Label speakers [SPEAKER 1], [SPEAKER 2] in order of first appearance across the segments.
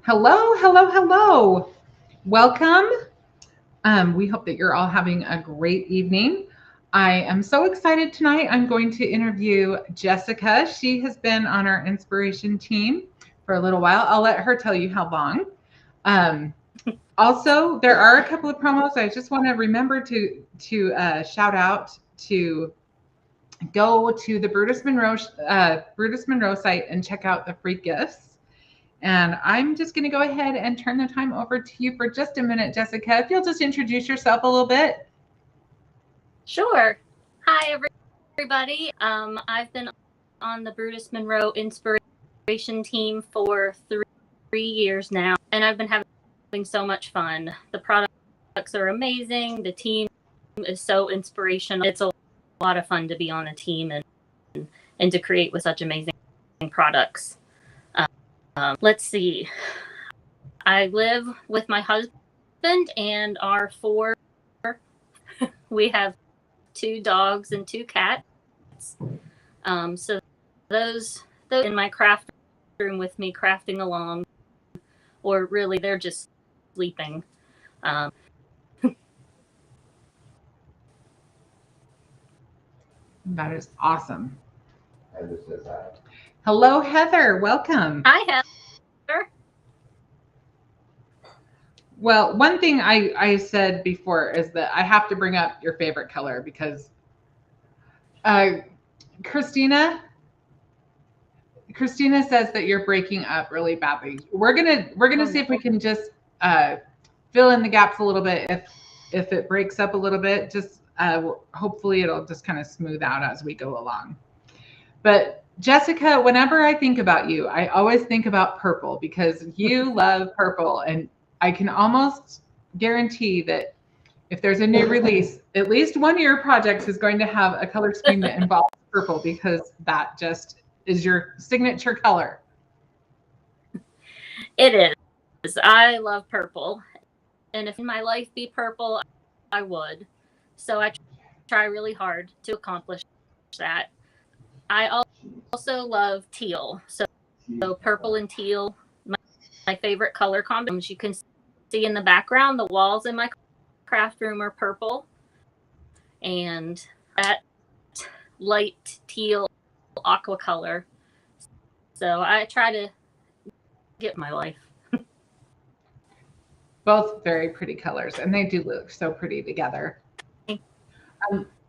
[SPEAKER 1] Hello, hello, hello. Welcome. We hope that you're all having a great evening. I am so excited tonight. I'm going to interview Jessica. She has been on our inspiration team for a little while. I'll let her tell you how long. Um, Also, there are a couple of promos. I just want to remember to shout out to go to the Brutus Monroe site and check out the free gifts. And I'm just going to go ahead and turn the time over to you for just a minute, Jessica. If you'll just introduce yourself a little bit.
[SPEAKER 2] Sure. Hi, everybody. I've been on the Brutus Monroe inspiration team for three years now, and I've been having so much fun. The products are amazing. The team is so inspirational. It's a lot of fun to be on a team and to create with such amazing products. Let's see. I live with my husband and our four. We have 2 dogs and 2 cats. So those in my craft room with me crafting along, or really they're just sleeping.
[SPEAKER 1] That is awesome. Hello, Heather. Welcome.
[SPEAKER 2] Hi, Heather.
[SPEAKER 1] Well, one thing I said before is that I have to bring up your favorite color because Christina says that you're breaking up really badly. We're gonna see if we can just fill in the gaps a little bit. If it breaks up a little bit, just hopefully it'll just kind of smooth out as we go along. But Jessica, whenever I think about you, I always think about purple because you love purple, and I can almost guarantee that if there's a new release, at least one of your projects is going to have a color scheme that involves purple because that just is your signature color.
[SPEAKER 2] It is. I love purple. And if my life be purple, I would. So I try really hard to accomplish that. I also love teal. So purple and teal, my favorite color combinations. You can see in the background, the walls in my craft room are purple. And that light teal aqua color. So I try to get my life.
[SPEAKER 1] Both very pretty colors, and they do look so pretty together.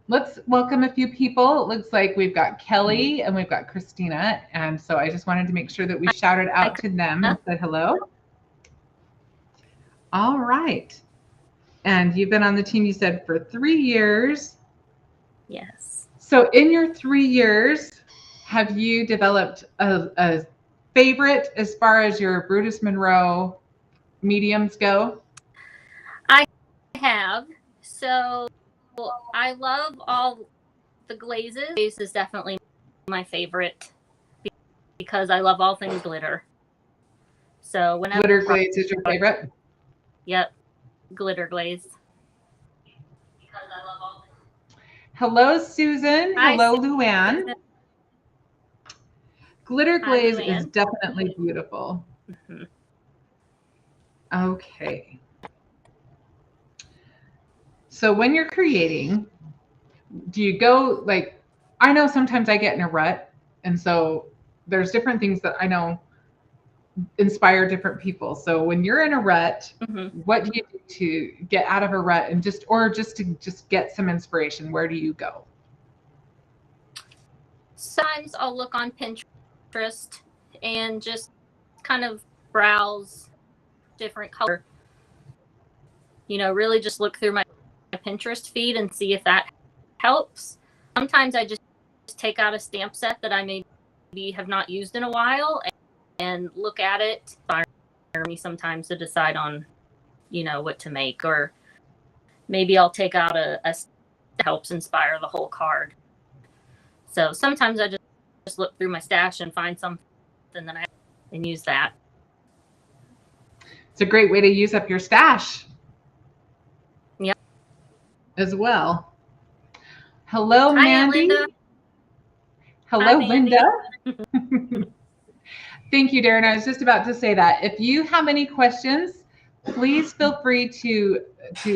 [SPEAKER 1] Let's welcome a few people. It looks like we've got Kelly and we've got Christina, and so I just wanted to make sure that we shouted out to them and said hello. All right. And you've been on the team, you said, for 3 years.
[SPEAKER 2] Yes.
[SPEAKER 1] So in your 3 years, have you developed a favorite as far as your Brutus Monroe mediums go?
[SPEAKER 2] I have. So I love all the glazes. Glaze is definitely my favorite because I love all things glitter. So whenever
[SPEAKER 1] glitter glaze is your favorite?
[SPEAKER 2] Yep, glitter glaze.
[SPEAKER 1] Because I love all things. Hello, Susan. Hello, Luann. Glitter glaze is definitely beautiful.
[SPEAKER 2] Mm-hmm.
[SPEAKER 1] Okay. So when you're creating, do you go like, I know sometimes I get in a rut, and so there's different things that I know inspire different people. So when you're in a rut, what do you do to get out of a rut and just to get some inspiration? Where do you go?
[SPEAKER 2] Sometimes I'll look on Pinterest and just kind of browse different color. Really just look through my Pinterest feed and see if that helps. Sometimes I just take out a stamp set that I maybe have not used in a while and look at it. Inspire me sometimes to decide on, what to make, or maybe I'll take out a that helps inspire the whole card. So sometimes I just look through my stash and find something that and use that.
[SPEAKER 1] It's a great way to use up your stash.
[SPEAKER 2] Yep.
[SPEAKER 1] As well. Hello,
[SPEAKER 2] Hi,
[SPEAKER 1] Mandy.
[SPEAKER 2] Linda.
[SPEAKER 1] Hello,
[SPEAKER 2] Hi,
[SPEAKER 1] Linda. Thank you, Darren. I was just about to say that. If you have any questions, please feel free to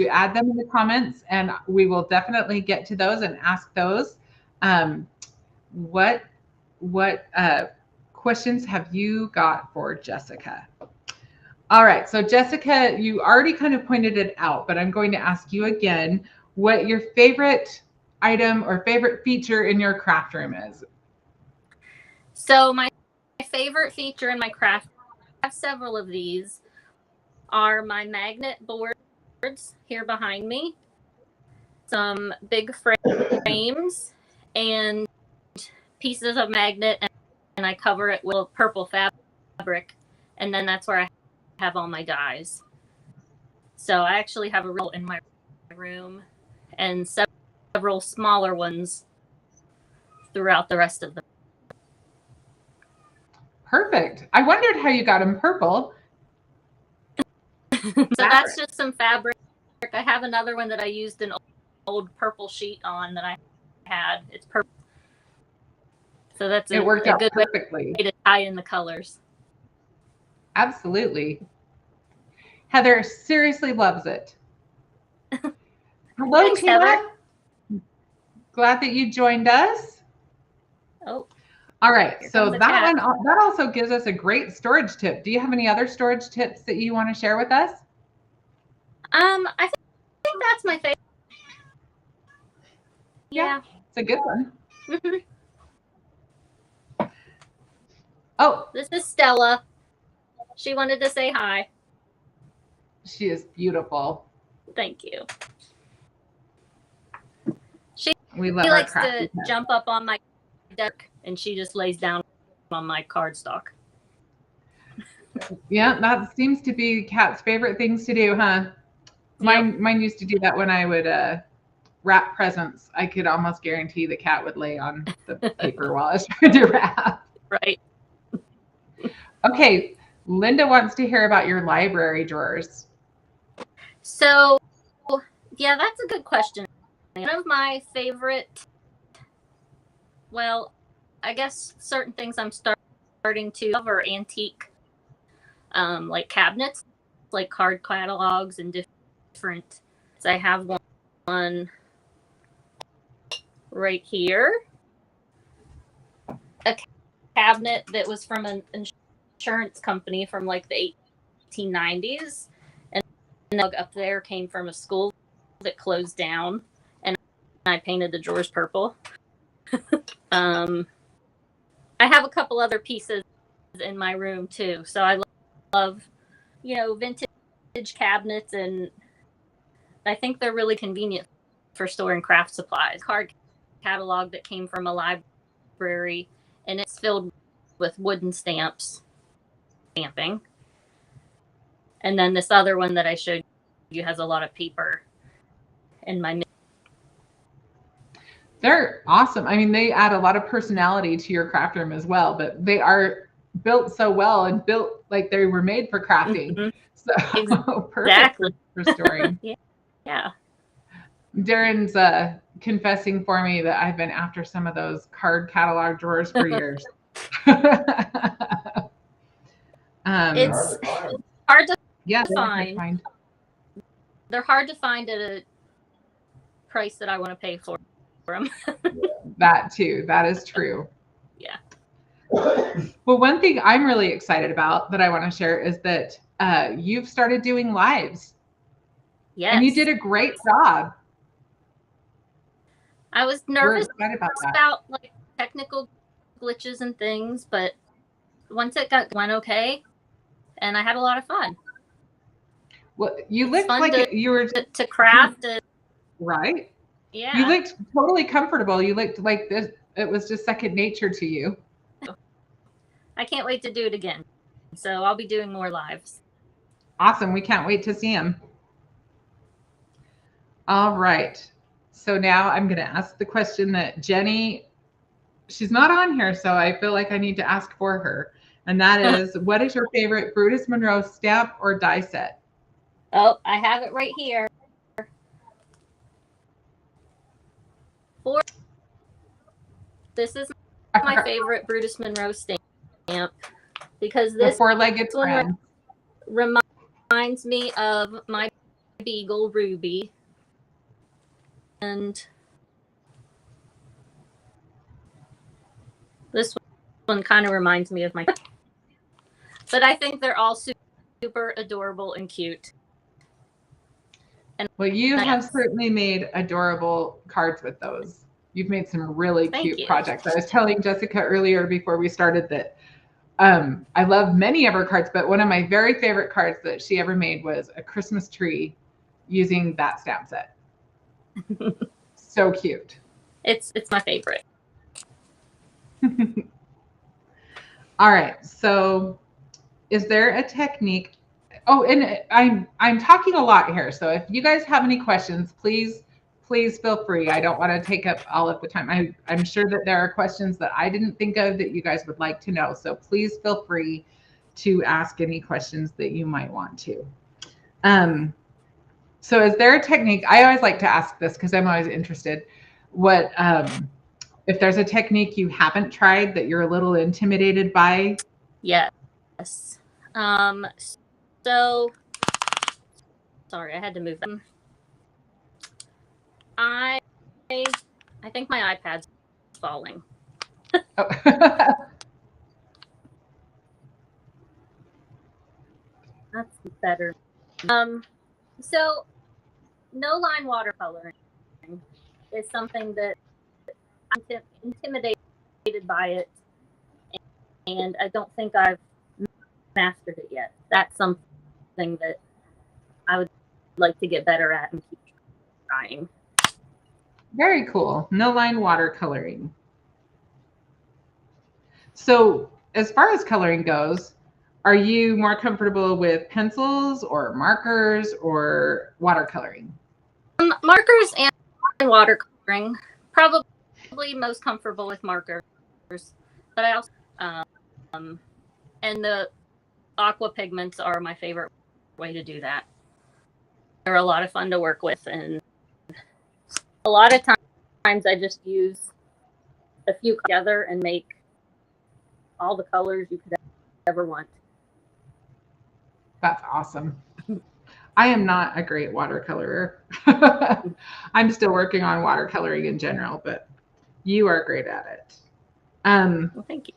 [SPEAKER 1] add them in the comments, and we will definitely get to those and ask those. Um, what questions have you got for Jessica? All right, so Jessica, you already kind of pointed it out, but I'm going to ask you again what your favorite item or favorite feature in your craft room is.
[SPEAKER 2] So my favorite feature in my craft, I have several of these, are my magnet boards here behind me, some big frames, and pieces of magnet, and I cover it with purple fabric, and then that's where I have all my dies. So I actually have a roll in my room and several smaller ones throughout the rest of the.
[SPEAKER 1] Perfect. I wondered how you got them purple.
[SPEAKER 2] So that's just some fabric. I have another one that I used an old purple sheet on that I had. It's purple. So that's
[SPEAKER 1] it worked out
[SPEAKER 2] good
[SPEAKER 1] perfectly
[SPEAKER 2] way to tie in the colors.
[SPEAKER 1] Absolutely. Heather seriously loves it. Hello,
[SPEAKER 2] Thanks,
[SPEAKER 1] Tina.
[SPEAKER 2] Heather.
[SPEAKER 1] Glad that you joined us.
[SPEAKER 2] Oh.
[SPEAKER 1] All right. So
[SPEAKER 2] that
[SPEAKER 1] also gives us a great storage tip. Do you have any other storage tips that you want to share with us?
[SPEAKER 2] I think that's my favorite. Yeah.
[SPEAKER 1] It's a good one.
[SPEAKER 2] Mm-hmm.
[SPEAKER 1] Oh,
[SPEAKER 2] this is Stella. She wanted to say hi.
[SPEAKER 1] She is beautiful.
[SPEAKER 2] Thank you. She
[SPEAKER 1] likes
[SPEAKER 2] to jump up on my desk, and she just lays down on my cardstock.
[SPEAKER 1] Yeah, that seems to be Kat's favorite things to do, huh? Mine used to do that when I would wrap presents. I could almost guarantee the cat would lay on the paper while I was trying to wrap.
[SPEAKER 2] Right.
[SPEAKER 1] Okay, Linda wants to hear about your library drawers.
[SPEAKER 2] So, yeah, that's a good question. One of my favorite, well, I guess certain things I'm starting to cover antique, like cabinets, like card catalogs and different. So I have one right here, a cabinet that was from an insurance company from like the 1890s, and up there came from a school that closed down, and I painted the drawers purple. I have a couple other pieces in my room too, so I love vintage cabinets, and I think they're really convenient for storing craft supplies. Card catalog that came from a library, and it's filled with wooden stamps, stamping. And then this other one that I showed you has a lot of paper in my.
[SPEAKER 1] They're awesome. I mean, they add a lot of personality to your craft room as well, but they are built so well and built like they were made for crafting.
[SPEAKER 2] Mm-hmm.
[SPEAKER 1] So perfect for storing.
[SPEAKER 2] Yeah.
[SPEAKER 1] Darren's confessing for me that I've been after some of those card catalog drawers for years.
[SPEAKER 2] It's hard to
[SPEAKER 1] find.
[SPEAKER 2] They're hard to find at a price that I want to pay for them.
[SPEAKER 1] That too. That is true.
[SPEAKER 2] Yeah.
[SPEAKER 1] Well, one thing I'm really excited about that I want to share is that you've started doing lives.
[SPEAKER 2] Yes.
[SPEAKER 1] And you did a great job.
[SPEAKER 2] I was nervous about like technical glitches and things, but once it went okay, and I had a lot of fun.
[SPEAKER 1] Well, you looked like you were
[SPEAKER 2] to craft it.
[SPEAKER 1] Right?
[SPEAKER 2] Yeah.
[SPEAKER 1] You looked totally comfortable. You looked like this. It was just second nature to you.
[SPEAKER 2] I can't wait to do it again. So I'll be doing more lives.
[SPEAKER 1] Awesome. We can't wait to see them. All right. So now I'm going to ask the question that Jenny, she's not on here, so I feel like I need to ask for her. And that is, what is your favorite Brutus Monroe stamp or die set?
[SPEAKER 2] Oh, I have it right here. This is my favorite Brutus Monroe stamp because
[SPEAKER 1] The
[SPEAKER 2] this
[SPEAKER 1] four-legged
[SPEAKER 2] one
[SPEAKER 1] friend.
[SPEAKER 2] reminds me of my beagle Ruby, and this one kind of reminds me of my. But I think they're all super adorable and cute. And
[SPEAKER 1] well, you have certainly made adorable cards with those. You've made some really cute projects. I was telling Jessica earlier before we started that I love many of her cards, but one of my very favorite cards that she ever made was a Christmas tree using that stamp set. So cute.
[SPEAKER 2] It's my favorite.
[SPEAKER 1] All right. So is there a technique? Oh, and I'm talking a lot here. So if you guys have any questions, please feel free. I don't want to take up all of the time. I'm sure that there are questions that I didn't think of that you guys would like to know. So please feel free to ask any questions that you might want to. So is there a technique? I always like to ask this because I'm always interested. What if there's a technique you haven't tried that you're a little intimidated by?
[SPEAKER 2] Yes. So sorry, I had to move them. I think my iPad's falling.
[SPEAKER 1] Oh.
[SPEAKER 2] That's better. So no line watercoloring is something that I'm intimidated by it, and I don't think I've mastered it yet. That's something that I would like to get better at and keep trying.
[SPEAKER 1] Very cool. No line watercoloring. So as far as coloring goes, are you more comfortable with pencils or markers or watercoloring?
[SPEAKER 2] Markers and watercoloring. Probably most comfortable with markers, but I also and the aqua pigments are my favorite way to do that. They're a lot of fun to work with, and a lot of times I just use a few together and make all the colors you could ever want.
[SPEAKER 1] That's awesome. I am not a great watercolorer. I'm still working on watercoloring in general, but you are great at it.
[SPEAKER 2] Well, thank you.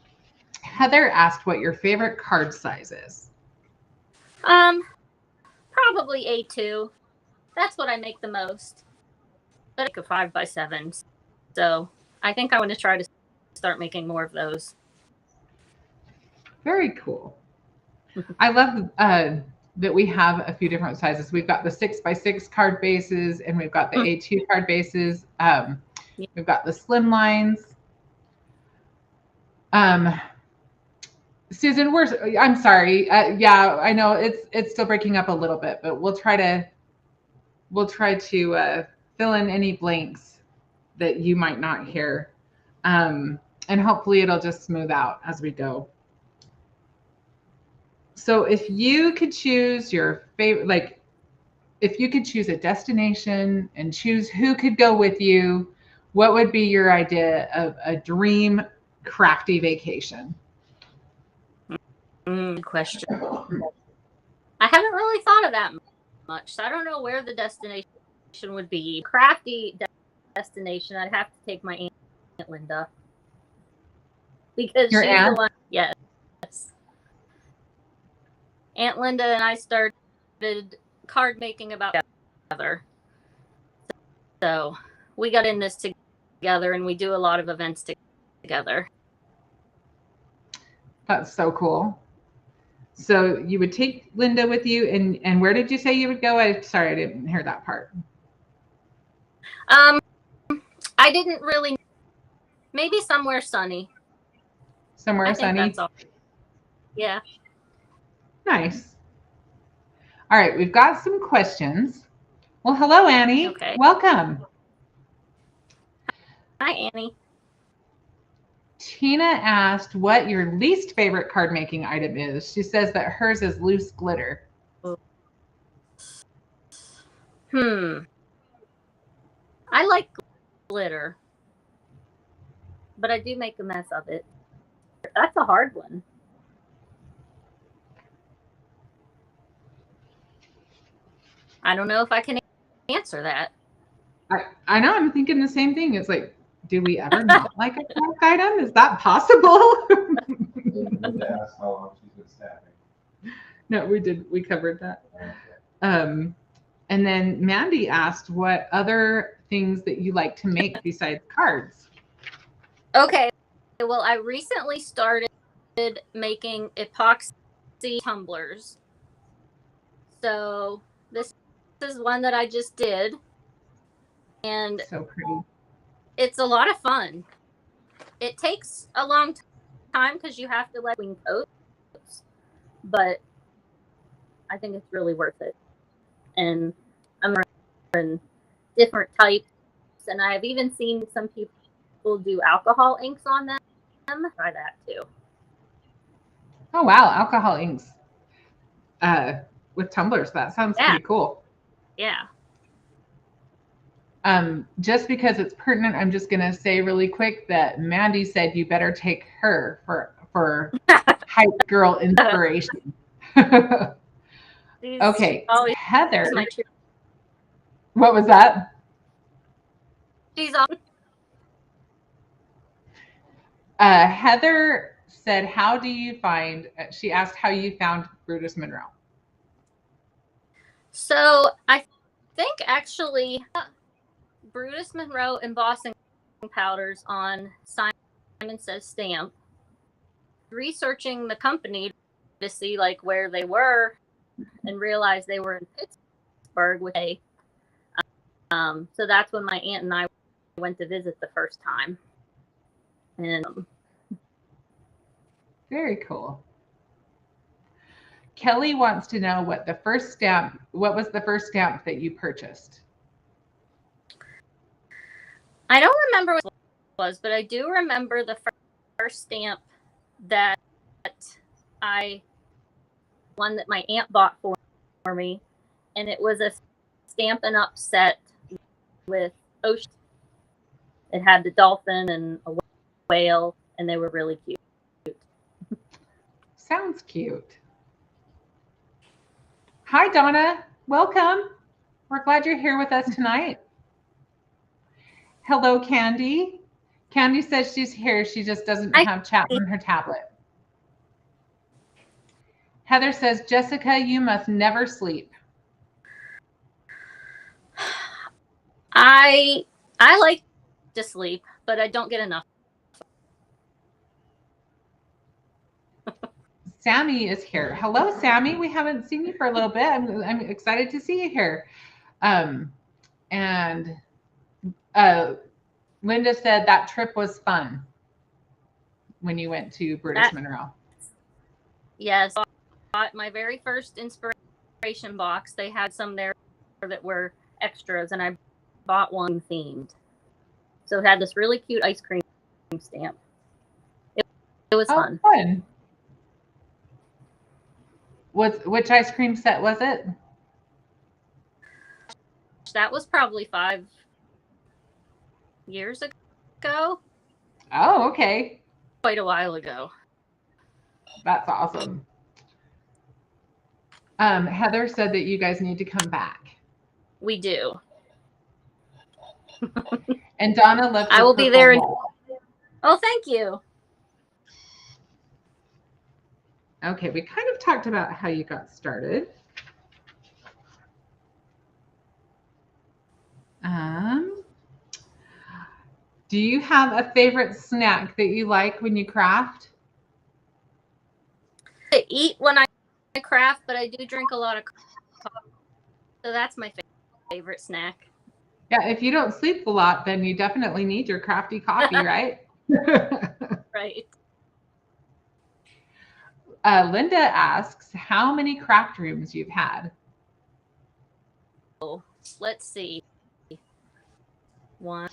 [SPEAKER 1] Heather asked what your favorite card size is.
[SPEAKER 2] Probably A2. That's what I make the most. But I make a 5x7. So I think I want to try to start making more of those.
[SPEAKER 1] Very cool. I love that we have a few different sizes. We've got the 6x6 card bases, and we've got the A2 card bases. We've got the slim lines. Susan, I'm sorry. Yeah, I know it's still breaking up a little bit, but we'll try to fill in any blanks that you might not hear, and hopefully it'll just smooth out as we go. So if you could choose your favorite, like if you could choose a destination and choose who could go with you, what would be your idea of a dream crafty vacation?
[SPEAKER 2] Good question. I haven't really thought of that much, so I don't know where the destination would be. Crafty destination, I'd have to take my Aunt Linda. Because
[SPEAKER 1] your
[SPEAKER 2] she's
[SPEAKER 1] aunt?
[SPEAKER 2] the one, yes. Aunt Linda and I started card making about together. So we got in this together, and we do a lot of events together.
[SPEAKER 1] That's so cool. So you would take Linda with you, and where did you say you would go? Sorry, I didn't hear that part.
[SPEAKER 2] I didn't really. Maybe somewhere sunny.
[SPEAKER 1] Somewhere sunny.
[SPEAKER 2] That's all. Yeah.
[SPEAKER 1] Nice. All right, we've got some questions. Well, hello, Annie.
[SPEAKER 2] Okay.
[SPEAKER 1] Welcome.
[SPEAKER 2] Hi, Annie.
[SPEAKER 1] Tina asked what your least favorite card making item is. She says that hers is loose glitter.
[SPEAKER 2] I like glitter, but I do make a mess of it. That's a hard one. I don't know if I can answer that.
[SPEAKER 1] I know, I'm thinking the same thing. It's like, do we ever not like a craft item? Is that possible?
[SPEAKER 3] Ask how long she's been staffing.
[SPEAKER 1] No, we did. We covered that.
[SPEAKER 3] Okay.
[SPEAKER 1] And then Mandy asked what other things that you like to make besides cards.
[SPEAKER 2] Okay. Well, I recently started making epoxy tumblers. So this is one that I just did. And
[SPEAKER 1] So pretty.
[SPEAKER 2] it's a lot of fun. It takes a long time because you have to let between coats, but I think it's really worth it. And I'm in different types, and I've even seen some people do alcohol inks on them. Try that too.
[SPEAKER 1] Oh wow, alcohol inks with tumblers. That sounds pretty cool.
[SPEAKER 2] Yeah.
[SPEAKER 1] Just because it's pertinent, I'm just gonna say really quick that Mandy said you better take her for hype girl inspiration. Okay, Heather. What was that?
[SPEAKER 2] She's on.
[SPEAKER 1] Heather said, "How do you find?" She asked how you found Brutus Monroe.
[SPEAKER 2] So I think actually Brutus Monroe embossing powders on Simon Says stamp. Researching the company to see like where they were, and realized they were in Pittsburgh with a. So that's when my aunt and I went to visit the first time. And
[SPEAKER 1] very cool. Kelly wants to know what was the first stamp that you purchased?
[SPEAKER 2] I don't remember what it was, but I do remember the first stamp that one that my aunt bought for me, and it was a Stampin' Up set with ocean. It had the dolphin and a whale, and they were really cute.
[SPEAKER 1] Sounds cute. Hi, Donna. Welcome. We're glad you're here with us tonight. Hello, Candy. Candy says she's here. She just doesn't have chat on her tablet. Heather says, Jessica, you must never sleep.
[SPEAKER 2] I like to sleep, but I don't get enough.
[SPEAKER 1] Sammy is here. Hello, Sammy. We haven't seen you for a little bit. I'm excited to see you here. And Linda said that trip was fun when you went to Brutus Monroe.
[SPEAKER 2] Yes. I bought my very first inspiration box. They had some there that were extras, and I bought one themed. So it had this really cute ice cream stamp. It was fun.
[SPEAKER 1] Fun. Which ice cream set was it?
[SPEAKER 2] That was probably 5 years ago.
[SPEAKER 1] Oh, okay.
[SPEAKER 2] Quite a while ago.
[SPEAKER 1] That's awesome. Heather said that you guys need to come back.
[SPEAKER 2] We do.
[SPEAKER 1] And Donna loves.
[SPEAKER 2] I will be there. Oh, thank you.
[SPEAKER 1] Okay, we kind of talked about how you got started. Do you have a favorite snack that you like when you craft?
[SPEAKER 2] I eat when I craft, but I do drink a lot of coffee. So that's my favorite snack.
[SPEAKER 1] Yeah, if you don't sleep a lot, then you definitely need your crafty coffee, right?
[SPEAKER 2] Right.
[SPEAKER 1] Linda asks how many craft rooms you've had.
[SPEAKER 2] Let's see. 1,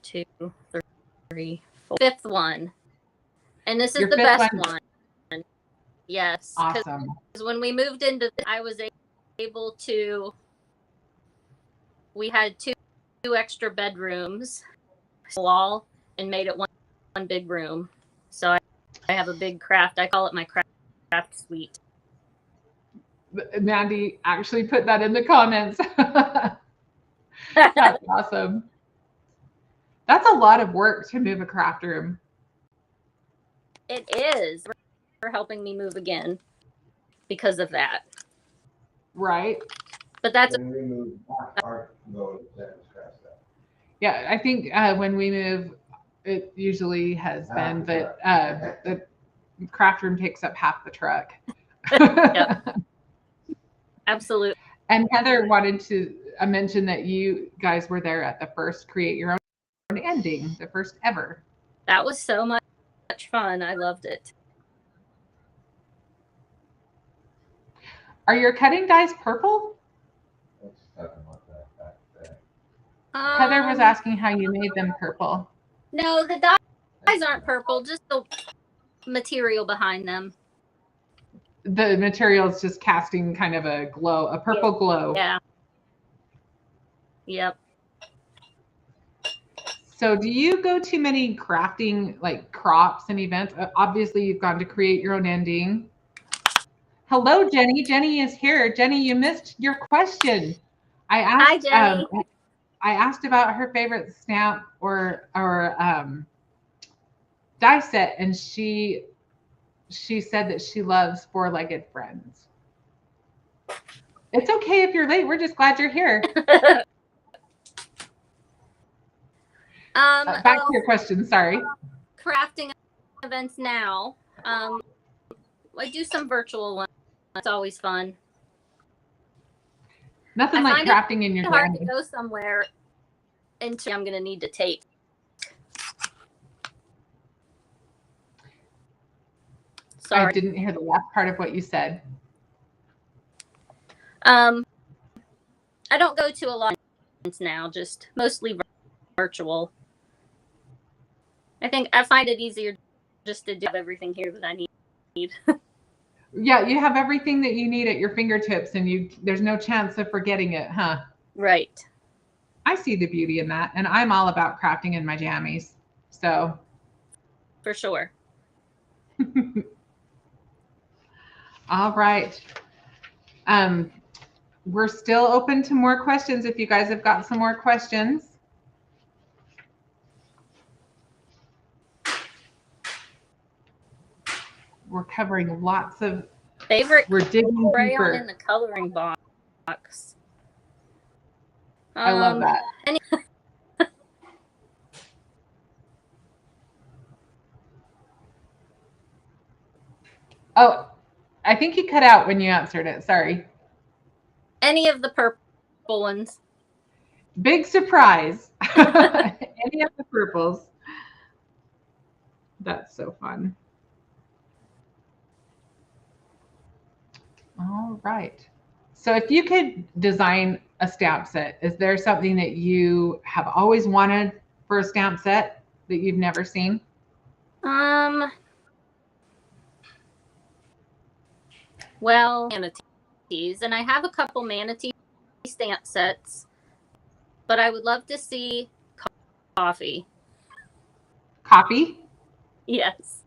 [SPEAKER 2] 2, 3, 4. 5th one. And this is the best one. Yes.
[SPEAKER 1] Awesome.
[SPEAKER 2] Because when we moved into this, I was able to, we had two extra bedrooms, wall, and made it one big room. So I have a big craft. I call it my craft suite.
[SPEAKER 1] Mandy actually put that in the comments. That's awesome. That's a lot of work to move a craft room.
[SPEAKER 2] It is for helping me move again because of that.
[SPEAKER 1] Right?
[SPEAKER 2] But that's
[SPEAKER 3] When we move our load, that is scratch that.
[SPEAKER 1] Yeah, I think when we move, it usually has been that the craft room takes up half the truck.
[SPEAKER 2] Yep. Absolutely.
[SPEAKER 1] And Heather wanted to mention that you guys were there at the first Create Your Own Ending, the first ever.
[SPEAKER 2] That was so much fun. I loved it.
[SPEAKER 1] Are your cutting dies purple?
[SPEAKER 3] Let's talk about that back there.
[SPEAKER 1] Heather was asking how you made them purple.
[SPEAKER 2] No, the dyes aren't purple, just the material behind them.
[SPEAKER 1] The material is just casting kind of a glow, a purple glow.
[SPEAKER 2] Yeah. Yep.
[SPEAKER 1] So do you go to many crafting like crops and events? Obviously, you've gone to Create Your Own Ending. Hello, Jenny. Jenny is here. Jenny, you missed your question. I asked,
[SPEAKER 2] Hi, Jenny.
[SPEAKER 1] I asked about her favorite stamp or die set, and she said that she loves Four-Legged Friends. It's okay if you're late. We're just glad you're here. Back to your question. Sorry.
[SPEAKER 2] Crafting events now. I do some virtual ones. It's always fun.
[SPEAKER 1] Nothing like crafting in your
[SPEAKER 2] it's hard to go somewhere into I'm going to need to take. Sorry.
[SPEAKER 1] I didn't hear the last part of what you said.
[SPEAKER 2] I don't go to a lot of events now, just mostly virtual. I find it easier just to do everything here that I need.
[SPEAKER 1] Yeah, you have everything that you need at your fingertips, and there's no chance of forgetting it, huh?
[SPEAKER 2] Right.
[SPEAKER 1] I see the beauty in that, and I'm all about crafting in my jammies. So,
[SPEAKER 2] for sure.
[SPEAKER 1] All right. We're still open to more questions if you guys have got some more questions. We're covering lots of
[SPEAKER 2] favorite.
[SPEAKER 1] We're digging
[SPEAKER 2] crayon
[SPEAKER 1] deeper.
[SPEAKER 2] In the coloring box.
[SPEAKER 1] I love that. Oh, I think you cut out when you answered it. Sorry.
[SPEAKER 2] Any of the purple ones.
[SPEAKER 1] Big surprise. Any of the purples. That's so fun. All right. So if you could design a stamp set, is there something that you have always wanted for a stamp set that you've never seen?
[SPEAKER 2] Well, manatees, and I have a couple manatee stamp sets, but I would love to see coffee.
[SPEAKER 1] Coffee?
[SPEAKER 2] Yes.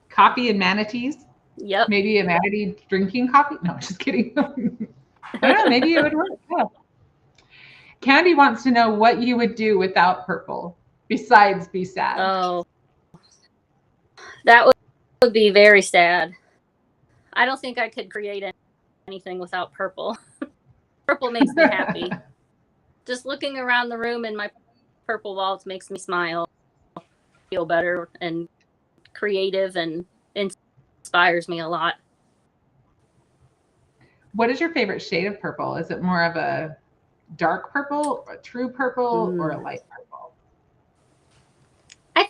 [SPEAKER 1] Coffee and manatees?
[SPEAKER 2] Yep.
[SPEAKER 1] Maybe a manatee drinking coffee? No, just kidding. I don't know. Maybe it would work. Yeah. Candy wants to know what you would do without purple besides be sad.
[SPEAKER 2] Oh, that would be very sad. I don't think I could create anything without purple. Purple makes me happy. Just looking around the room and my purple walls makes me smile, feel better and creative, and inspires me a lot.
[SPEAKER 1] What is your favorite shade of purple? Is it more of a dark purple, a true purple, or a light purple?
[SPEAKER 2] I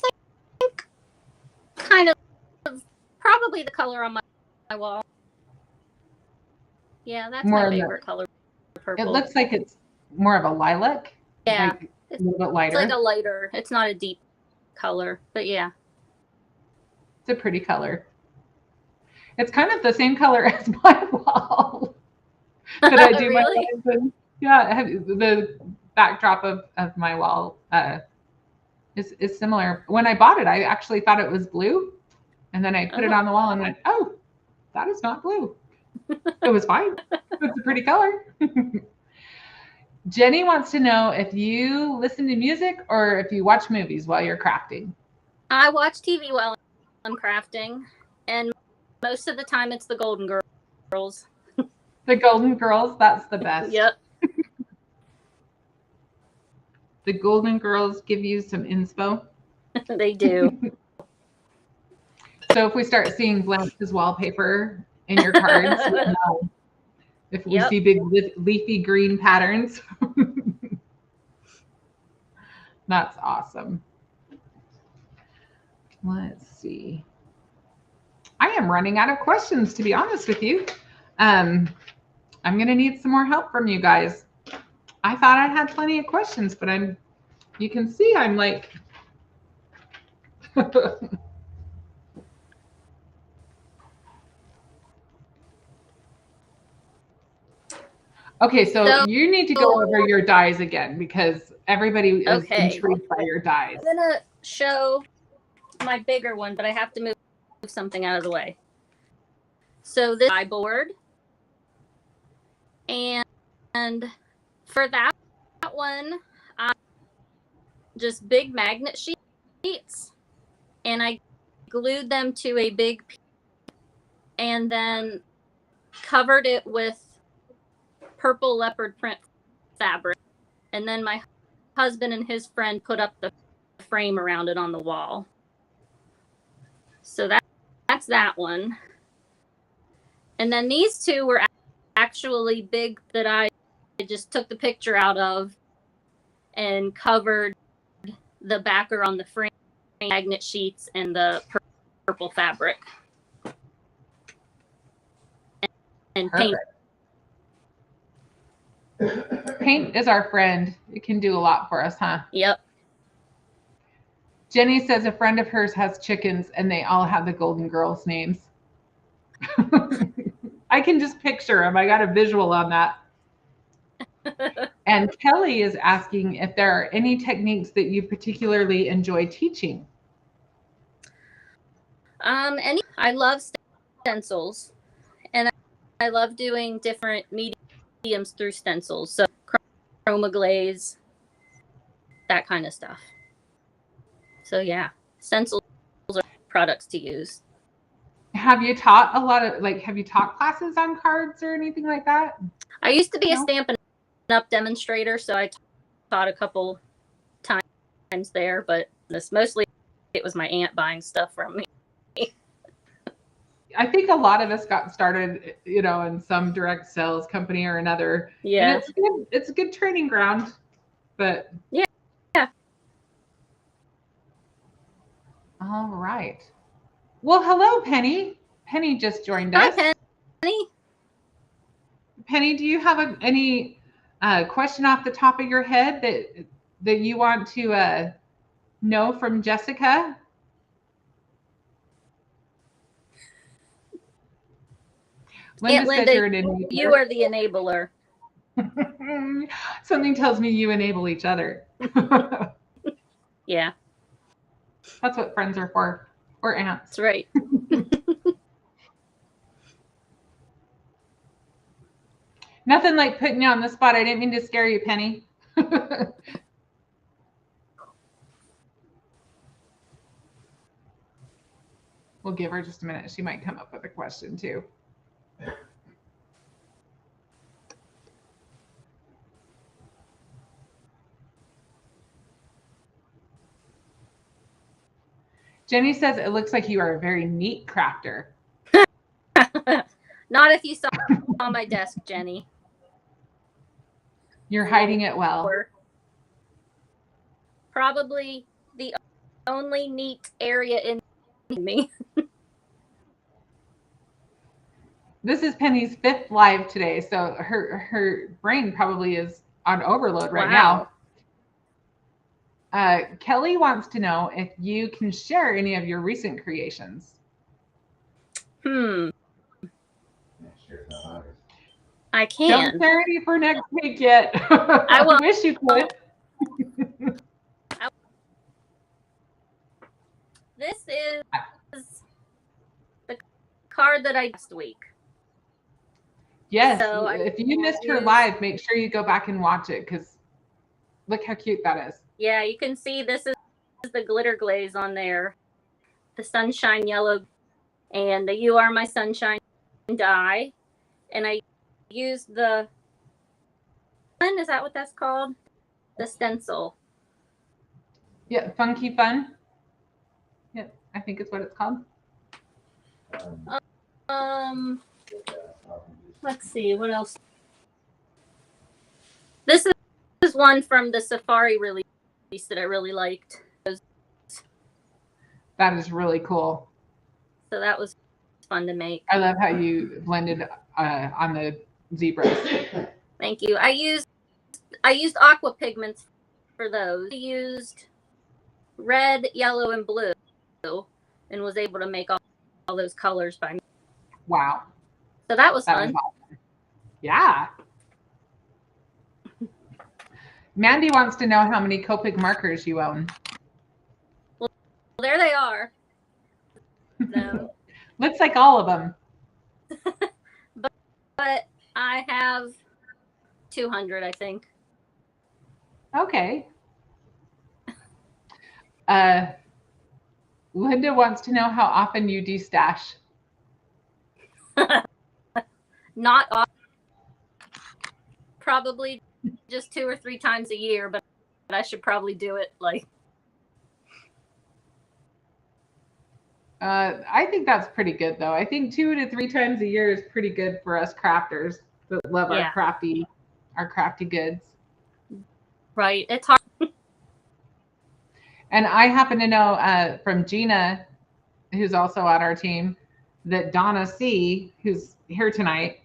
[SPEAKER 2] think kind of probably the color on my wall. Yeah, that's
[SPEAKER 1] more
[SPEAKER 2] my favorite color. Purple.
[SPEAKER 1] It looks like it's more of a lilac.
[SPEAKER 2] Yeah,
[SPEAKER 1] like a little bit lighter.
[SPEAKER 2] It's like a lighter. It's not a deep color, but yeah,
[SPEAKER 1] it's a pretty color. It's kind of the same color as my wall that I do.
[SPEAKER 2] Really?
[SPEAKER 1] Yeah, the backdrop of my wall is similar. When I bought it, I actually thought it was blue, and then I put it on the wall and went, "Oh, that is not blue." It was fine. It's a pretty color. Jenny wants to know if you listen to music or if you watch movies while you're crafting.
[SPEAKER 2] I watch TV while I'm crafting, and most of the time it's the Golden Girls.
[SPEAKER 1] The Golden Girls, that's the best.
[SPEAKER 2] Yep.
[SPEAKER 1] The Golden Girls give you some inspo.
[SPEAKER 2] They do.
[SPEAKER 1] So if we start seeing blank as wallpaper in your cards, we'll know. If we see big leafy green patterns. That's awesome. Let's see. I am running out of questions, to be honest with you. I'm going to need some more help from you guys. I thought I had plenty of questions, but you can see I'm like, okay, so you need to go over your dies again because everybody is intrigued by your dies.
[SPEAKER 2] I'm going to show my bigger one, but I have to move something out of the way. So this die board, and for that one, I just big magnet sheets, and I glued them to a big piece and then covered it with purple leopard print fabric, and then my husband and his friend put up the frame around it on the wall. So that's that one. And then these two were actually big that I just took the picture out of and covered the backer on the frame, magnet sheets, and the purple fabric. And paint.
[SPEAKER 1] Paint is our friend. It can do a lot for us, huh?
[SPEAKER 2] Yep.
[SPEAKER 1] Jenny says a friend of hers has chickens and they all have the Golden Girls names. I can just picture them. I got a visual on that. And Kelly is asking if there are any techniques that you particularly enjoy teaching.
[SPEAKER 2] I love stencils, and I love doing different mediums through stencils. So chroma glaze, that kind of stuff. So yeah, stencils are products to use.
[SPEAKER 1] Have you taught have you taught classes on cards or anything like that?
[SPEAKER 2] I used to be a Stampin' Up demonstrator, so I taught a couple times there, but mostly it was my aunt buying stuff from me.
[SPEAKER 1] I think a lot of us got started, in some direct sales company or another.
[SPEAKER 2] Yeah.
[SPEAKER 1] And it's a good training ground, but
[SPEAKER 2] yeah.
[SPEAKER 1] All right. Well, hello, Penny. Penny just joined us.
[SPEAKER 2] Hi, Penny.
[SPEAKER 1] Penny, do you have any question off the top of your head that you want to know from Jessica?
[SPEAKER 2] Linda says you're an enabler. You are the enabler.
[SPEAKER 1] Something tells me you enable each other.
[SPEAKER 2] Yeah.
[SPEAKER 1] That's what friends are for, or aunts.
[SPEAKER 2] That's right.
[SPEAKER 1] Nothing like putting you on the spot. I didn't mean to scare you, Penny. We'll give her just a minute. She might come up with a question too. Jenny says it looks like you are a very neat crafter.
[SPEAKER 2] Not if you saw on my desk, Jenny.
[SPEAKER 1] You're hiding it well.
[SPEAKER 2] Probably the only neat area in me.
[SPEAKER 1] This is Penny's 5th live today, so her brain probably is on overload right now. Kelly wants to know if you can share any of your recent creations.
[SPEAKER 2] I can.
[SPEAKER 1] Don't share any for next week yet. I wish you could.
[SPEAKER 2] This is the card that I did last week.
[SPEAKER 1] Yes.
[SPEAKER 2] So I
[SPEAKER 1] If you missed her
[SPEAKER 2] used,
[SPEAKER 1] live, make sure you go back and watch it because look how cute that is.
[SPEAKER 2] yeah, you can see this is the glitter glaze on there, the sunshine yellow, and the You Are My Sunshine dye. And I used the, is that what that's called? The stencil.
[SPEAKER 1] Yeah, Funky Fun. Yep, I think it's what it's called.
[SPEAKER 2] Let's see, what else? This is one from the Safari release that I really liked.
[SPEAKER 1] That is really cool.
[SPEAKER 2] So that was fun to make.
[SPEAKER 1] I love how you blended on the zebras.
[SPEAKER 2] Thank you. I used aqua pigments for those. I used red, yellow, and blue, and was able to make all those colors by me.
[SPEAKER 1] Wow.
[SPEAKER 2] So that was fun.
[SPEAKER 1] Was awesome. Yeah. Mandy wants to know how many Copic markers you own.
[SPEAKER 2] Well, there they are.
[SPEAKER 1] Looks like all of them.
[SPEAKER 2] but I have 200, I think.
[SPEAKER 1] Okay. Linda wants to know how often you destash.
[SPEAKER 2] Not often. Probably just 2 or 3 times a year, but I should probably do it like.
[SPEAKER 1] I think that's pretty good though. I think 2 to 3 times a year is pretty good for us crafters that love our crafty goods.
[SPEAKER 2] Right. It's hard.
[SPEAKER 1] And I happen to know from Gina, who's also on our team, that Donna C, who's here tonight,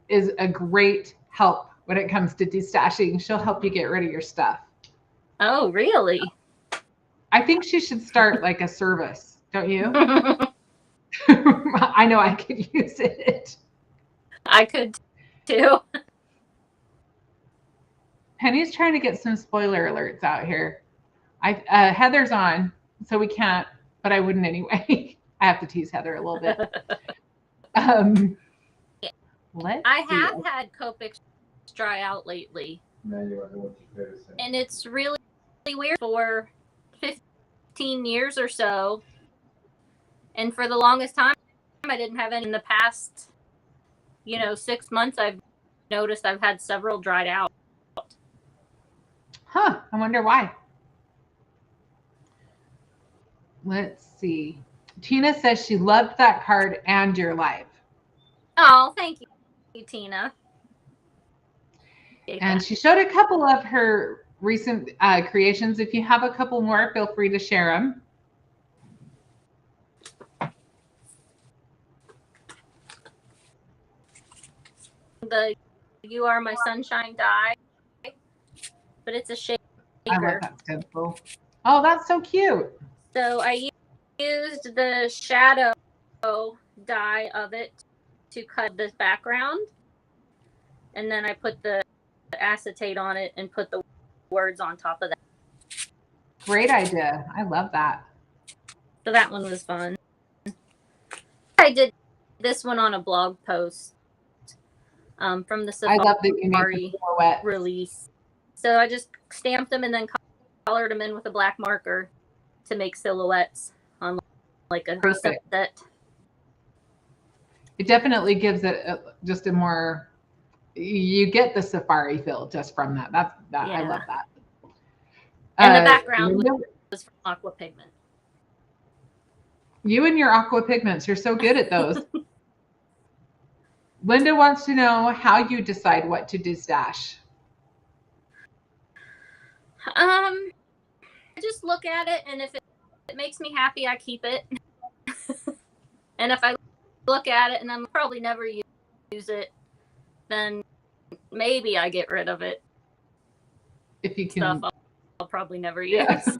[SPEAKER 1] is a great help when it comes to destashing. She'll help you get rid of your stuff.
[SPEAKER 2] Oh, really?
[SPEAKER 1] I think she should start like a service, don't you? I know I could use it.
[SPEAKER 2] I could too.
[SPEAKER 1] Penny's trying to get some spoiler alerts out here. Heather's on, so we can't, but I wouldn't anyway. I have to tease Heather a little bit. I
[SPEAKER 2] have had Copic dry out lately. And it's really weird for 15 years or so. And for the longest time, I didn't have any. In the past, 6 months, I've noticed I've had several dried out.
[SPEAKER 1] Huh, I wonder why. Let's see. Tina says she loved that card and your live.
[SPEAKER 2] Oh, thank you, Tina.
[SPEAKER 1] And she showed a couple of her recent creations. If you have a couple more, feel free to share them.
[SPEAKER 2] The You Are My Sunshine die, but it's a shaker.
[SPEAKER 1] I love that stencil. Oh, that's so cute.
[SPEAKER 2] So I used the shadow die of it to cut this background, and then I put the acetate on it and put the words on top of that.
[SPEAKER 1] Great idea. I love that.
[SPEAKER 2] So that one was fun. I did this one on a blog post from the Safari release. So I just stamped them and then colored them in with a black marker to make silhouettes on like a recent set.
[SPEAKER 1] It definitely gives it just a more, you get the safari feel just from that. Yeah. I love that.
[SPEAKER 2] And the background was from aqua pigment.
[SPEAKER 1] You and your aqua pigments, you're so good at those. Linda wants to know how you decide what to destash.
[SPEAKER 2] I just look at it, and if it makes me happy, I keep it. And if I look at it and I'm probably never use it, then maybe I get rid of it.
[SPEAKER 1] If you can,
[SPEAKER 2] stuff I'll probably never use.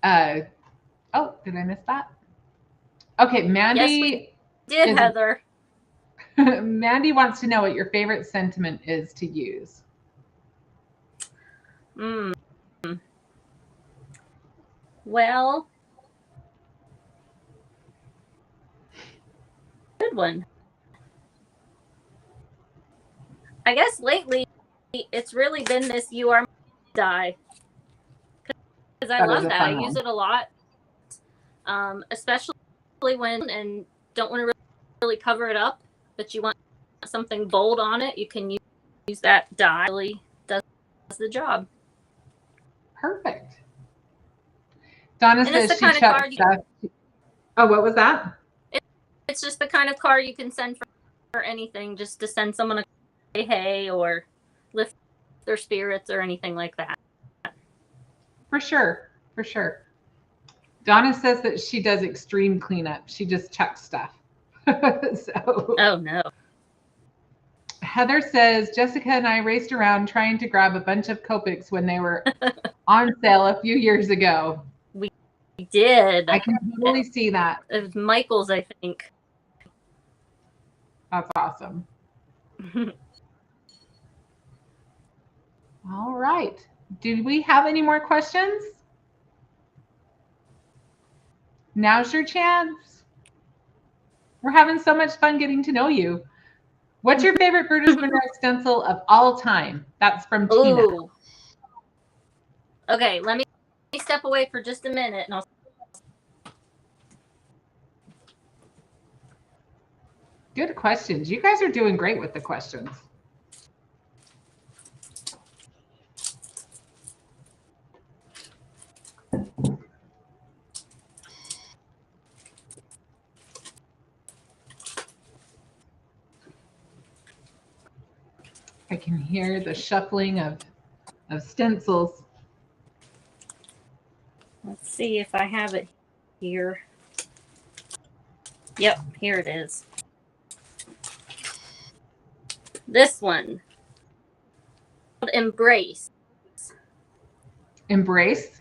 [SPEAKER 1] Oh, did I miss that? Okay, Mandy.
[SPEAKER 2] Yes, we did, Heather.
[SPEAKER 1] Mandy wants to know what your favorite sentiment is to use.
[SPEAKER 2] Well, good one. I guess lately it's really been this You Are My die. Because I love that. I use it a lot. Especially when and don't want to really cover it up, but you want something bold on it, you can use that die. It really does the job.
[SPEAKER 1] Perfect. Donna says she checks stuff. Oh, what was that?
[SPEAKER 2] It's just the kind of card you can send for anything, just to send someone a say hey or lift their spirits or anything like that.
[SPEAKER 1] For sure. For sure. Donna says that she does extreme cleanup. She just checks stuff. So.
[SPEAKER 2] Oh, no.
[SPEAKER 1] Heather says, Jessica and I raced around trying to grab a bunch of Copics when they were on sale a few years ago.
[SPEAKER 2] We did.
[SPEAKER 1] I can totally see that.
[SPEAKER 2] It was Michael's, I think.
[SPEAKER 1] That's awesome. All right. Do we have any more questions? Now's your chance. We're having so much fun getting to know you. What's your favorite Brutus Monroe stencil of all time? That's from Tina.
[SPEAKER 2] Ooh. Okay, let me step away for just a minute and I'll.
[SPEAKER 1] Good questions. You guys are doing great with the questions. I can hear the shuffling of stencils.
[SPEAKER 2] Let's see if I have it here. Yep, here it is. This one. Embrace.
[SPEAKER 1] Embrace?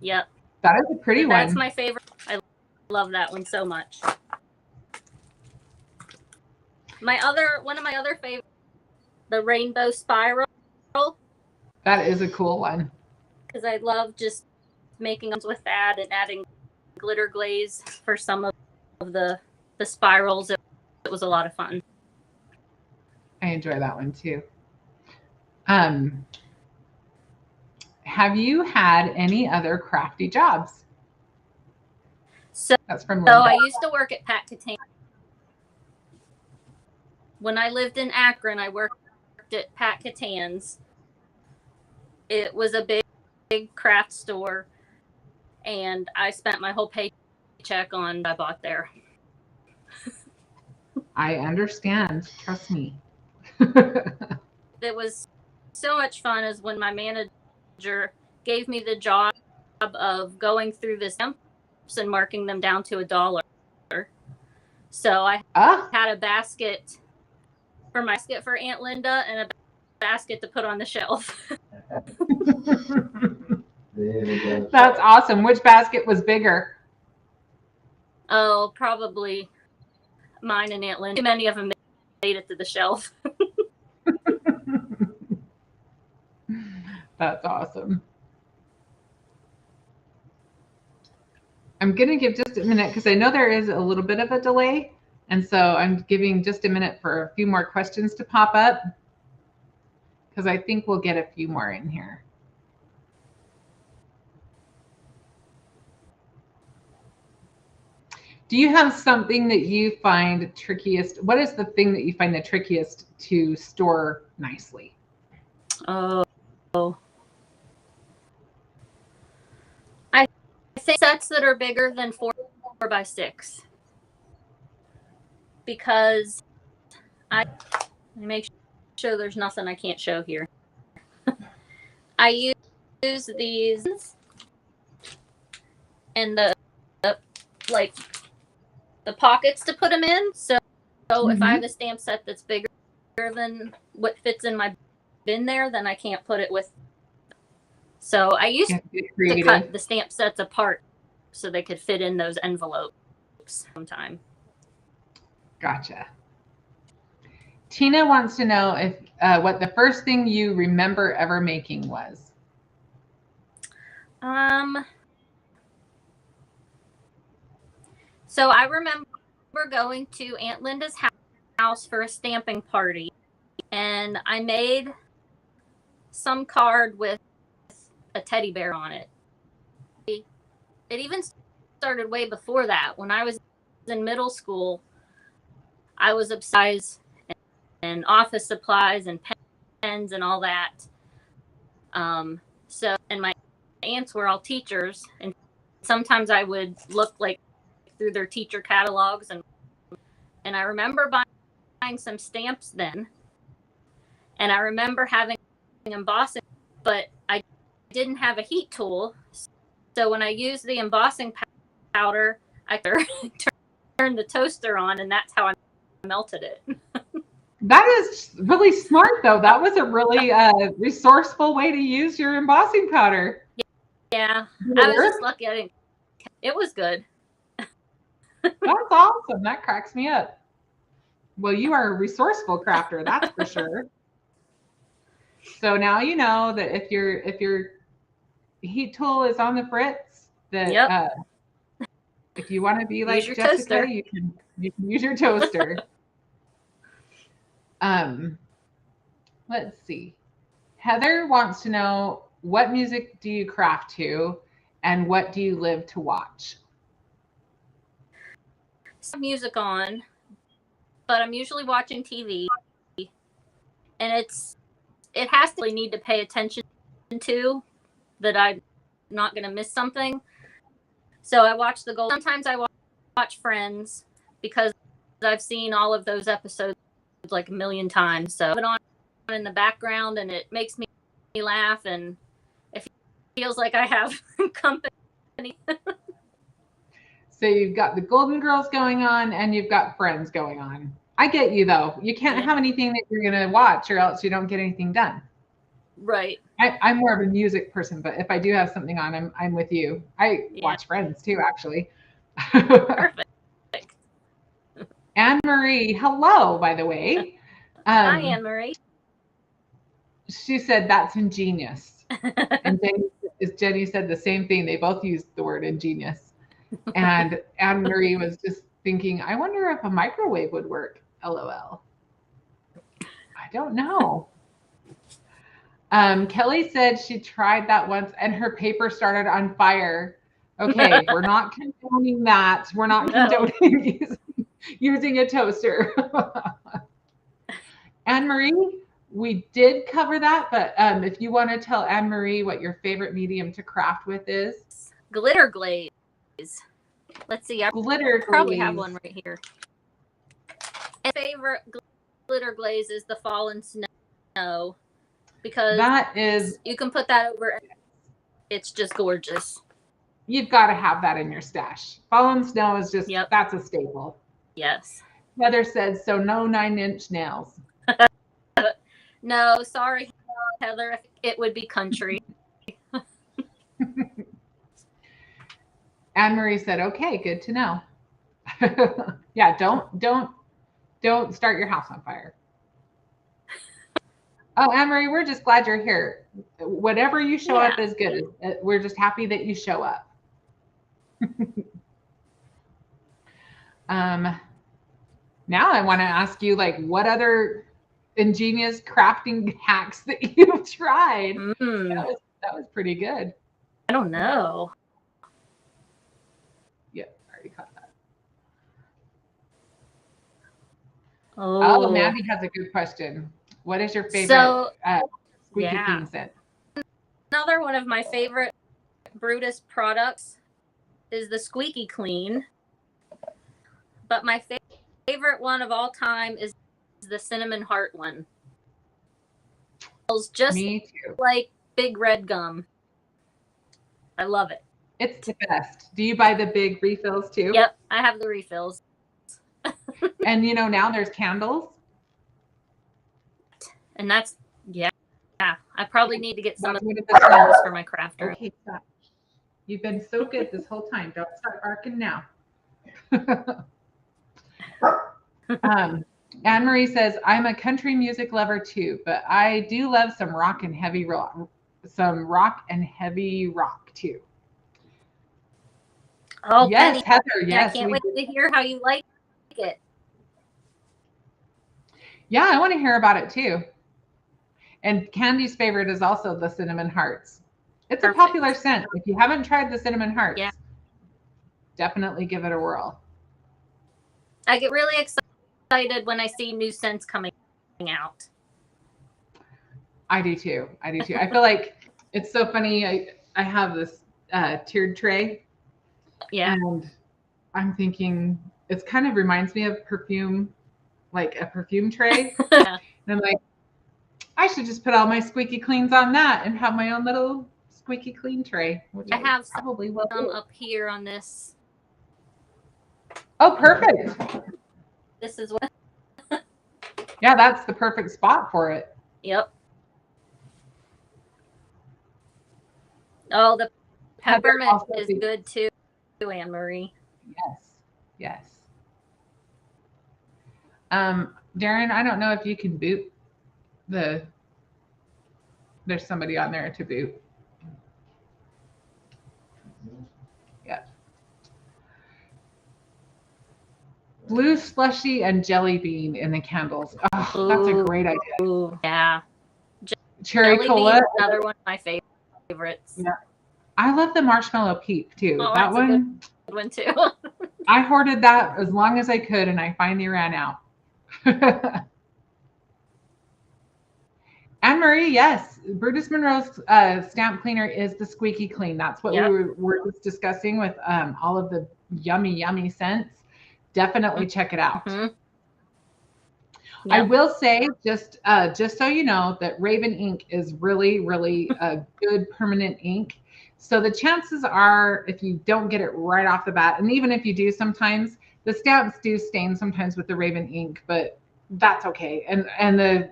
[SPEAKER 2] Yep.
[SPEAKER 1] That is a pretty one.
[SPEAKER 2] That's my favorite. I love that one so much. One of my other favorites, the Rainbow Spiral.
[SPEAKER 1] That is a cool one.
[SPEAKER 2] Because I love just making them with that and adding glitter glaze for some of the spirals. It was a lot of fun.
[SPEAKER 1] I enjoy that one too. Have you had any other crafty jobs? That's from Linda.
[SPEAKER 2] So I used to work at Pat Catan. When I lived in Akron, I worked at Pat Catan's. It was a big craft store, and I spent my whole paycheck on what I bought there.
[SPEAKER 1] I understand. Trust me.
[SPEAKER 2] It was so much fun as when my manager gave me the job of going through the stamps and marking them down to $1. So I had a basket for Aunt Linda and a basket to put on the shelf.
[SPEAKER 1] That's awesome. Which basket was bigger?
[SPEAKER 2] Oh, probably mine and Aunt Linda. Too many of them made it to the shelf.
[SPEAKER 1] That's awesome. I'm going to give just a minute because I know there is a little bit of a delay. And so I'm giving just a minute for a few more questions to pop up because I think we'll get a few more in here. Do you have something that you find trickiest? What is the thing that you find the trickiest to store nicely?
[SPEAKER 2] Oh. I think sets that are bigger than 4x6. Because I make sure there's nothing I can't show here. I use these and the pockets to put them in. So if I have a stamp set that's bigger than what fits in my bin there, then I can't put it with. So I used to cut the stamp sets apart so they could fit in those envelopes sometime.
[SPEAKER 1] Gotcha. Tina wants to know if what the first thing you remember ever making was.
[SPEAKER 2] So I remember going to Aunt Linda's house for a stamping party, and I made some card with a teddy bear on it. It even started way before that. When I was in middle school, I was obsessed and office supplies and pens and all that. And my aunts were all teachers, and sometimes I would look like through their teacher catalogs, and I remember buying some stamps then, and I remember having embossing, but I didn't have a heat tool, so when I used the embossing powder, I turned the toaster on, and that's how I melted it.
[SPEAKER 1] That is really smart, though. That was a really resourceful way to use your embossing powder.
[SPEAKER 2] Yeah, I was just lucky. It was good.
[SPEAKER 1] That's awesome. That cracks me up. Well, you are a resourceful crafter, that's for sure. So now you know that if your heat tool is on the fritz, that if you want to be like Jessica,
[SPEAKER 2] toaster.
[SPEAKER 1] you can use your toaster. Let's see. Heather wants to know, what music do you craft to, and what do you live to watch?
[SPEAKER 2] Some music on, but I'm usually watching TV, and it has to need to pay attention to, that I'm not going to miss something. So I watch sometimes I watch Friends, because I've seen all of those episodes like a million times. So I put it on in the background, and it makes me laugh, and it feels like I have company.
[SPEAKER 1] So you've got the Golden Girls going on, and you've got Friends going on. I get you, though. You can't have anything that you're going to watch, or else you don't get anything done.
[SPEAKER 2] Right.
[SPEAKER 1] I'm more of a music person, but if I do have something on, I'm with you. I watch Friends too, actually.
[SPEAKER 2] Perfect.
[SPEAKER 1] Anne Marie, hello, by the way.
[SPEAKER 2] Hi, Anne Marie.
[SPEAKER 1] She said that's ingenious. And Jenny said the same thing. They both used the word ingenious. And Anne Marie was just thinking, I wonder if a microwave would work. LOL. I don't know. Kelly said she tried that once and her paper started on fire. Okay, we're not condoning that. We're not condoning using a toaster. Anne Marie, we did cover that, but if you want to tell Anne Marie what your favorite medium to craft with is.
[SPEAKER 2] Glitter glaze. Let's see. I probably have one right here. My favorite glitter glaze is the Fallen Snow, because you can put that over. It's just gorgeous.
[SPEAKER 1] You've got to have that in your stash. Fallen Snow is just, that's a staple.
[SPEAKER 2] Yes.
[SPEAKER 1] Heather says, so no 9-inch nails.
[SPEAKER 2] No, sorry, Heather. It would be country.
[SPEAKER 1] Anne Marie said, okay, good to know. Yeah, don't start your house on fire. Oh, Anne Marie, we're just glad you're here. Whatever you show up is good. We're just happy that you show up. Now I want to ask you, like, what other ingenious crafting hacks that you've tried? That was pretty good.
[SPEAKER 2] I don't know.
[SPEAKER 1] Yeah, I already caught that.
[SPEAKER 2] Oh,
[SPEAKER 1] Mandy has a good question. What is your favorite squeaky clean scent?
[SPEAKER 2] Another one of my favorite Brutus products is the Squeaky Clean. But my favorite one of all time is the Cinnamon Heart one. It smells just like big red gum. I love it.
[SPEAKER 1] It's the best. Do you buy the big refills too?
[SPEAKER 2] Yep, I have the refills.
[SPEAKER 1] And now there's candles.
[SPEAKER 2] And that's, I probably need to get some of those for my crafter.
[SPEAKER 1] Okay, stop. You've been so good this whole time. Don't start barking now. Anne Marie says, I'm a country music lover too, but I do love some rock and heavy rock too.
[SPEAKER 2] Oh,
[SPEAKER 1] yes,
[SPEAKER 2] Penny.
[SPEAKER 1] Heather. Yes,
[SPEAKER 2] I can't wait to hear how you like like it.
[SPEAKER 1] Yeah, I want to hear about it too. And Candy's favorite is also the cinnamon hearts. It's a
[SPEAKER 2] Perfect.
[SPEAKER 1] popular scent. If you haven't tried the cinnamon hearts,
[SPEAKER 2] Yeah.
[SPEAKER 1] definitely give it a whirl.
[SPEAKER 2] I get really excited when I see new scents coming out.
[SPEAKER 1] I do too. I do too. I feel like it's so funny. I have this tiered tray,
[SPEAKER 2] Yeah.
[SPEAKER 1] and I'm thinking it kind of reminds me of perfume, like a perfume tray.
[SPEAKER 2] Yeah.
[SPEAKER 1] And I'm like, I should just put all my squeaky cleans on that and have my own little squeaky clean tray, which
[SPEAKER 2] I have
[SPEAKER 1] probably will
[SPEAKER 2] some
[SPEAKER 1] do.
[SPEAKER 2] up here on this.
[SPEAKER 1] Oh, perfect.
[SPEAKER 2] This is what.
[SPEAKER 1] Yeah, that's the perfect spot for it.
[SPEAKER 2] Yep. Oh, the peppermint is good too, Anne Marie.
[SPEAKER 1] Yes. Yes. Darren, I don't know if you can boot there's somebody on there to boot. Yeah. Blue slushy and jelly bean in the candles. Oh, that's a great idea.
[SPEAKER 2] Ooh, yeah.
[SPEAKER 1] Cherry
[SPEAKER 2] Jelly
[SPEAKER 1] cola.
[SPEAKER 2] bean, another one of my favorites.
[SPEAKER 1] Yeah. I love the marshmallow peep too.
[SPEAKER 2] Oh,
[SPEAKER 1] that
[SPEAKER 2] that's
[SPEAKER 1] one.
[SPEAKER 2] A good one too.
[SPEAKER 1] I hoarded that as long as I could, and I finally ran out. Anne Marie, yes, Brutus Monroe's stamp cleaner is the squeaky clean. That's what
[SPEAKER 2] Yep.
[SPEAKER 1] we were just discussing with all of the yummy scents. Definitely check it out.
[SPEAKER 2] Mm-hmm.
[SPEAKER 1] I
[SPEAKER 2] Yep.
[SPEAKER 1] will say, just so you know, that Raven ink is really a good permanent ink. So the chances are, if you don't get it right off the bat, and even if you do, sometimes the stamps do stain sometimes with the Raven ink, but that's okay. And the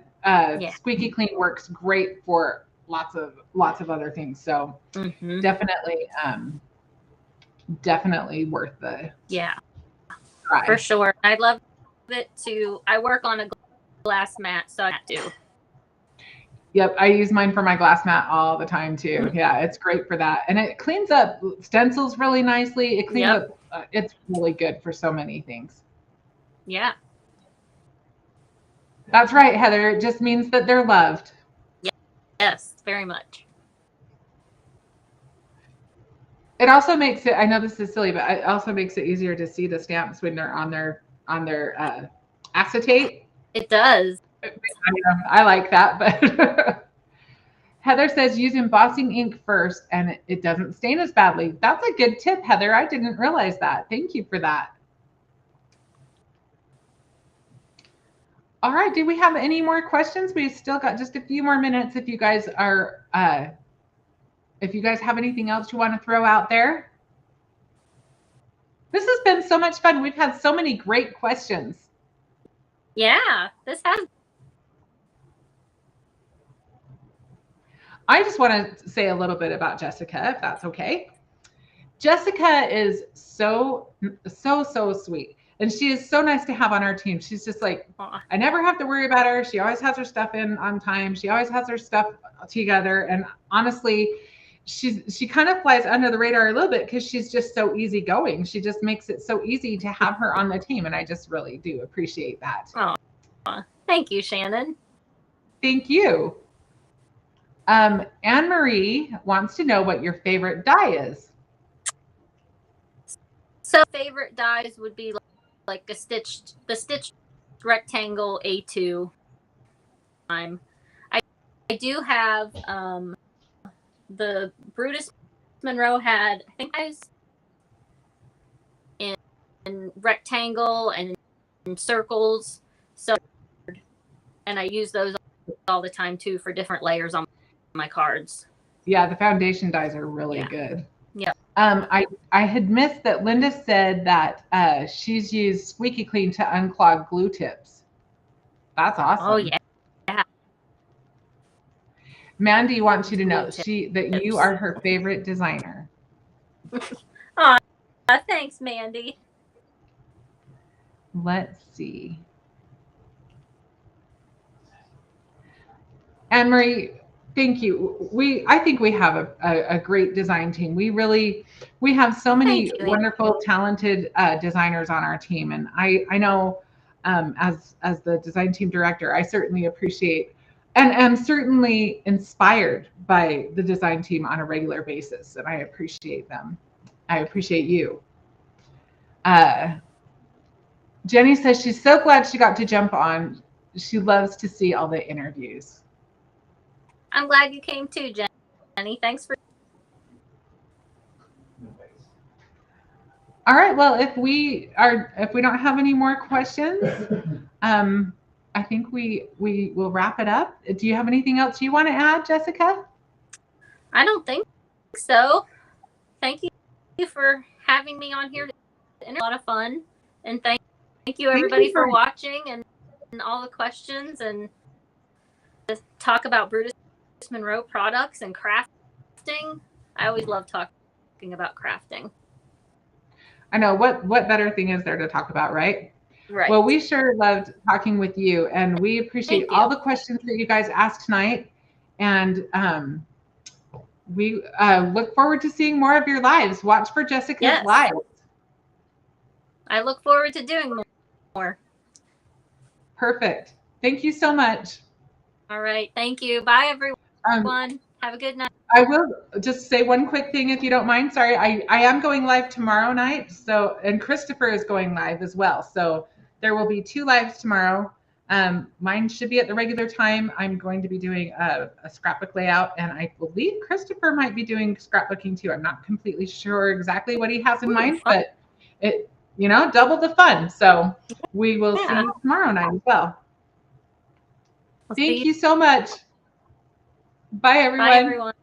[SPEAKER 1] squeaky clean works great for lots of other things. So
[SPEAKER 2] Mm-hmm.
[SPEAKER 1] definitely worth the try.
[SPEAKER 2] For sure. I love it too. I work on a glass mat, so I do.
[SPEAKER 1] Yep, I use mine for my glass mat all the time too. Yeah, it's great for that, and it cleans up stencils really nicely. It cleans up. It's really good for so many things.
[SPEAKER 2] Yeah.
[SPEAKER 1] That's right, Heather. It just means that they're loved.
[SPEAKER 2] Yes, very much.
[SPEAKER 1] It also makes it. I know this is silly, but it also makes it easier to see the stamps when they're on their acetate.
[SPEAKER 2] It does.
[SPEAKER 1] I like that, but Heather says use embossing ink first and it doesn't stain as badly. That's a good tip, Heather. I didn't realize that. Thank you for that. All right, do we have any more questions? We've still got just a few more minutes if you guys are if you guys have anything else you want to throw out there. This has been so much fun. We've had so many great questions.
[SPEAKER 2] Yeah, this has.
[SPEAKER 1] I just want to say a little bit about Jessica, if that's okay. Jessica is so sweet. And she is so nice to have on our team. She's just like, I never have to worry about her. She always has her stuff in on time. She always has her stuff together. And honestly, she kind of flies under the radar a little bit because she's just so easygoing. She just makes it so easy to have her on the team. And I just really do appreciate that.
[SPEAKER 2] Oh, thank you, Shannon.
[SPEAKER 1] Thank you. Anne Marie wants to know what your favorite die is.
[SPEAKER 2] So favorite dies would be like the stitched rectangle A2. I do have the Brutus Monroe had, I think I was in rectangle and in circles. So, and I use those all the time too for different layers on my cards.
[SPEAKER 1] Yeah, the foundation dies are really good.
[SPEAKER 2] Yeah.
[SPEAKER 1] I had missed that Linda said that she's used Squeaky Clean to unclog glue tips. That's awesome.
[SPEAKER 2] Oh yeah.
[SPEAKER 1] Mandy wants you to know that you are her favorite designer.
[SPEAKER 2] Oh, thanks, Mandy.
[SPEAKER 1] Let's see. Anne Marie, Thank you. I think we have a great design team. We have so many
[SPEAKER 2] Thank you.
[SPEAKER 1] wonderful, talented designers on our team, and I know as the design team director, I certainly appreciate and am certainly inspired by the design team on a regular basis, and I appreciate them. I appreciate you. Uh, Jenny says she's so glad she got to jump on. She loves to see all the interviews.
[SPEAKER 2] I'm glad you came too, Jenny. Thanks for.
[SPEAKER 1] All right. Well, if we don't have any more questions, I think we will wrap it up. Do you have anything else you want to add, Jessica?
[SPEAKER 2] I don't think so. Thank you for having me on here. It's a lot of fun, and thank you everybody for watching and all the questions and to talk about Brutus Monroe products and crafting. I always love talking about crafting.
[SPEAKER 1] I know what better thing is there to talk about, right?
[SPEAKER 2] Right.
[SPEAKER 1] Well, we sure loved talking with you, and we appreciate all the questions that you guys asked tonight. And we look forward to seeing more of your lives. Watch for Jessica's lives.
[SPEAKER 2] I look forward to doing more.
[SPEAKER 1] Perfect. Thank you so much.
[SPEAKER 2] All right. Thank you. Bye, everyone. Have a good night.
[SPEAKER 1] I will just say one quick thing, if you don't mind. Sorry, I am going live tomorrow night. So, and Christopher is going live as well. So there will be 2 lives tomorrow. Mine should be at the regular time. I'm going to be doing a scrapbook layout, and I believe Christopher might be doing scrapbooking too. I'm not completely sure exactly what he has in mind, but it, double the fun. So we will see you tomorrow night as well. Thank you so much. Bye, everyone.
[SPEAKER 2] Bye, everyone.